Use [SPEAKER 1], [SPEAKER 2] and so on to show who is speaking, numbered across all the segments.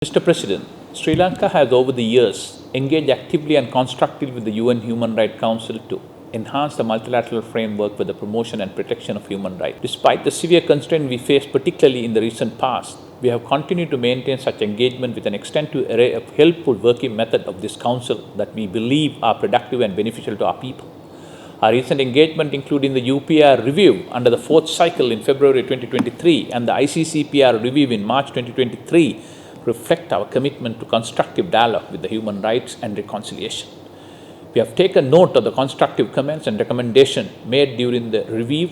[SPEAKER 1] Mr. President, Sri Lanka has over the years engaged actively and constructively with the UN Human Rights Council to enhance the multilateral framework for the promotion and protection of human rights. Despite the severe constraints we faced, particularly in the recent past, we have continued to maintain such engagement with an extensive array of helpful working methods of this Council that we believe are productive and beneficial to our people. Our recent engagement, including the UPR review under the fourth cycle in February 2023 and the ICCPR review in March 2023, reflect our commitment to constructive dialogue with the human rights and reconciliation. We have taken note of the constructive comments and recommendations made during the review.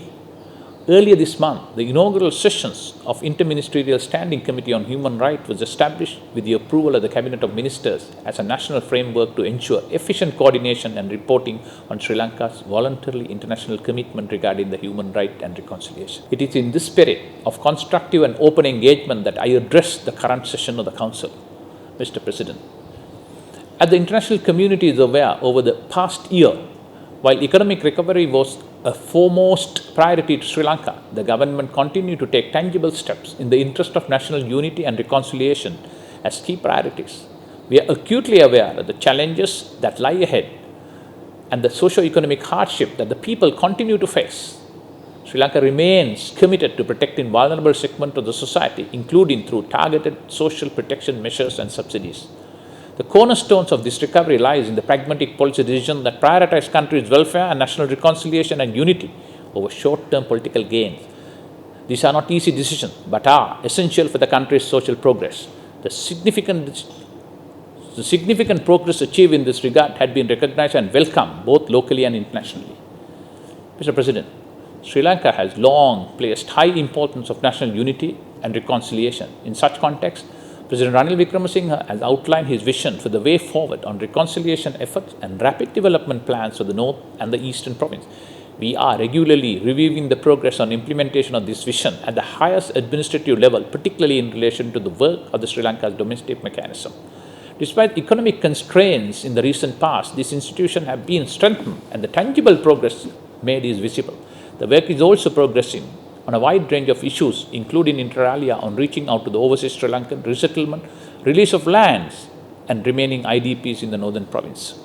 [SPEAKER 1] Earlier this month, the inaugural sessions of Interministerial Standing Committee on Human Rights was established with the approval of the Cabinet of Ministers as a national framework to ensure efficient coordination and reporting on Sri Lanka's voluntary international commitment regarding the human rights and reconciliation. It is in this spirit of constructive and open engagement that I address the current session of the Council. Mr. President, as the international community is aware, over the past year, while economic recovery was a foremost priority to Sri Lanka, the government continued to take tangible steps in the interest of national unity and reconciliation as key priorities. We are acutely aware of the challenges that lie ahead and the socio-economic hardship that the people continue to face. Sri Lanka remains committed to protecting vulnerable segments of the society, including through targeted social protection measures and subsidies. The cornerstones of this recovery lies in the pragmatic policy decision that prioritize countries' welfare and national reconciliation and unity over short-term political gains. These are not easy decisions, but are essential for the country's social progress. The significant progress achieved in this regard had been recognized and welcomed both locally and internationally. Mr. President, Sri Lanka has long placed high importance of national unity and reconciliation. In such context, President Ranil Wickremesinghe has outlined his vision for the way forward on reconciliation efforts and rapid development plans for the North and the Eastern province. We are regularly reviewing the progress on implementation of this vision at the highest administrative level, particularly in relation to the work of the Sri Lanka's domestic mechanism. Despite economic constraints in the recent past, these institutions have been strengthened and the tangible progress made is visible. The work is also progressing on a wide range of issues, including inter alia on reaching out to the overseas Sri Lankan resettlement, release of lands, and remaining IDPs in the northern province.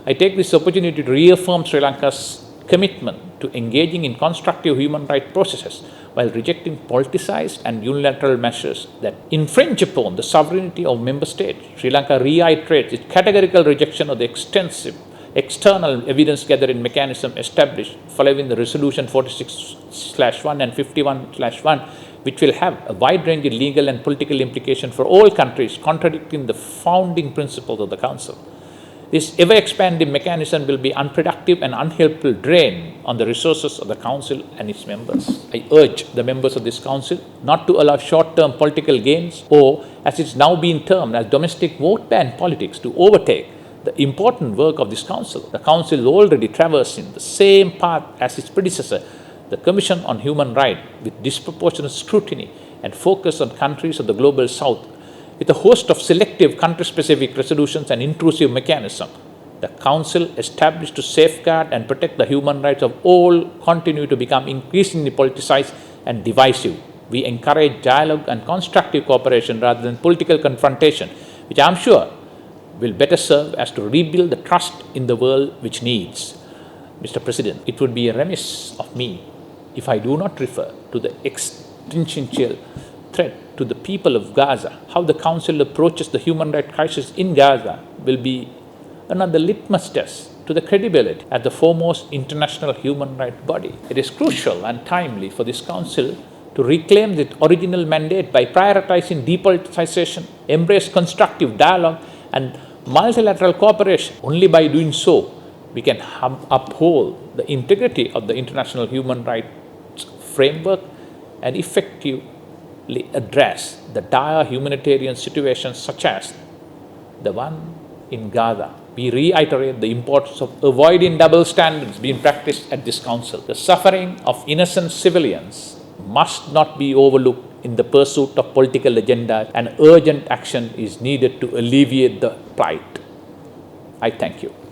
[SPEAKER 1] I take this opportunity to reaffirm Sri Lanka's commitment to engaging in constructive human rights processes while rejecting politicized and unilateral measures that infringe upon the sovereignty of member states. Sri Lanka reiterates its categorical rejection of the extensive external evidence gathering mechanism established following the Resolution 46/1 and 51/1, which will have a wide-ranging legal and political implication for all countries, contradicting the founding principles of the Council. This ever-expanding mechanism will be unproductive and unhelpful drain on the resources of the Council and its members. I urge the members of this Council not to allow short-term political gains or, as it's now been termed, as domestic vote bank politics to overtake the important work of this Council. The Council is already traversing the same path as its predecessor, the Commission on Human Rights, with disproportionate scrutiny and focus on countries of the Global South. With a host of selective country-specific resolutions and intrusive mechanisms, the Council established to safeguard and protect the human rights of all continue to become increasingly politicized and divisive. We encourage dialogue and constructive cooperation rather than political confrontation, which I am sure will better serve as to rebuild the trust in the world which needs. Mr. President, it would be remiss of me if I do not refer to the existential threat to the people of Gaza. How the Council approaches the human rights crisis in Gaza will be another litmus test to the credibility as the foremost international human rights body. It is crucial and timely for this Council to reclaim its original mandate by prioritizing depoliticization, embrace constructive dialogue, and multilateral cooperation. Only by doing so, we can uphold the integrity of the international human rights framework and effectively address the dire humanitarian situations such as the one in Gaza. We reiterate the importance of avoiding double standards being practiced at this Council. The suffering of innocent civilians must not be overlooked in the pursuit of political agenda, and urgent action is needed to alleviate the plight. I thank you.